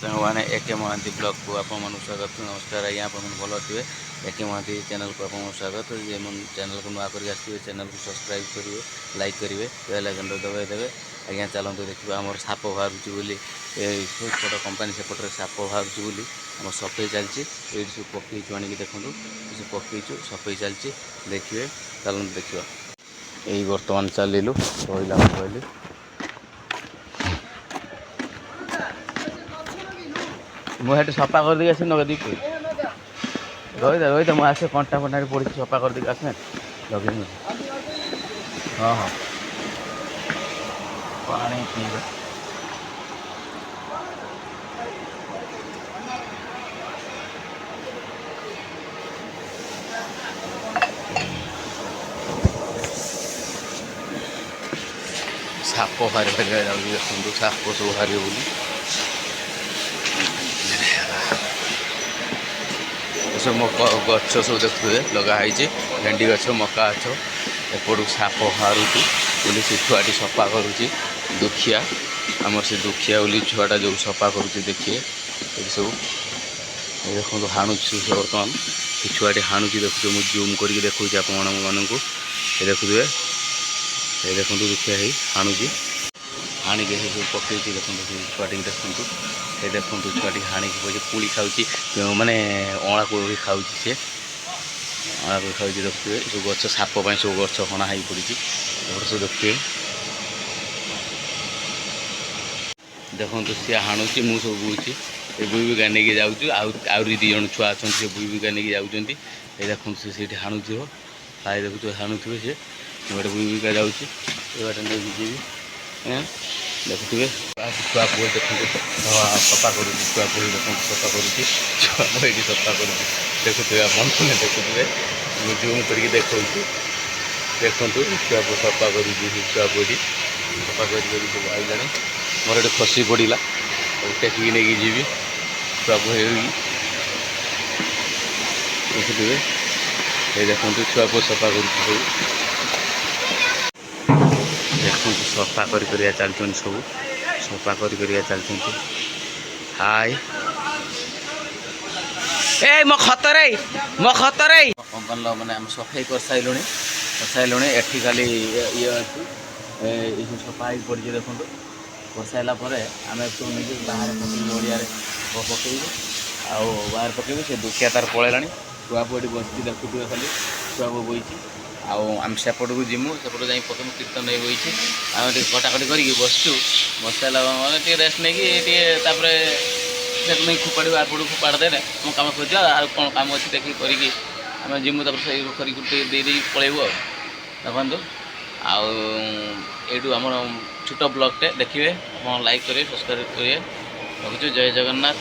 मैंने एके महांती ब्लॉग को आप स्वागत नमस्कार आज्ञा आप भल थे एके महांती चैनल को आप स्वागत जे चैनल को नुआ कर चैनल को सब्सक्राइब करेंगे लाइक करेंगे बेल आइकन दबाई देवे आज्ञा चलते देखिए आम साप बाहर छोट कंपानी सेपटे साप बाहर आम सफाई चलती सब पकईचु आणिक देखूँ सब पकईचु सफाई चलती देखिए चलते देखा यही बर्तमान चलू रहा कहली मुझे सफा कर दी आसी लगे दी रही मुझे आसे कंटा फंटा पड़ी सफा कर दी आसे लगे हाँ हाँ पानी पीवा साप बाहर देखो साप सब बाहर बोली सब गच सब देखुए लगाई भेंडी गछ मका गछ एपटू साप बाहर बोली से छुआटी सफा करुच्ची दुखिया आमर से दुखिया बोली छुआटा जो सफा करुच्ची देखिए ये सब देखो हाणुची बर्तमान से छुआटी हाणुची देखुए मुझे जूम करके देखा आपण को देखुए ये देखो दुखिया ही हाणुची हाणिक सब पकई देखो छुआटी देखूँ ये देखो छुआटी हाणिक पड़े पुली खाऊँ माने अँला को भी खाऊँ सी अँला को खाऊँ देखुए सब गच साप सब गच हणा हो पड़ी सब देखुए देखो सी हाणुची मु सब बुची ये बुई बुका नहीं जाऊँ दीज छुआ अच्छा से बुई बुका नहीं जाऊँच ये देखो सी हाणुथ प्राय देखुए हाणुथे सी गोटे बुई बुका जाऊँगी ये बाटे नहीं जीवी देखुए छुआ पुह देखो सफा कर छुआ पुह देखो सफा कर छुआ पुह ये सफा कर देखुए आप देखुए जूम करके देखो देखु छुआ पुह सफा कर छुआ पुह सफा कर सब आईला मोर ये खसी पड़ा टेकिकी नहीं जीवी छुआ पुह देखुए ये देखो छुआ पुह सफा कर देखो सफा कर चलते सब सफा कर चलते हाय ए मो खतरे कंपनी मैंने आम सफाई कर सारूँ एटी खाली ये अच्छी ये सफा ही पड़ी देखो कर सारापर आम सब नहीं बाहर पकड़ ओडिया पकड़ बाहर पकड़ से दुखिया तार पलैला छुआ पुआ बस देखुए खाली छुआ पुआ बोई आम सेपट को जीमु सेपट जा प्रथम कीर्तन नहीं बोई आम कटाकटी करके बसचु बसला मैंने रेस्ट नहीं नहीं फोपाड़ आपड़ फोपाड़ देने आम कम खोजा आ कौन कम अच्छी देखिए करके आम जीमु करके पलैबू देखु आउ आम छोट ब्लॉगटे देखिए आप लाइक करेंगे सब्सक्राइब करेंगे रखुच्छे जय जगन्नाथ।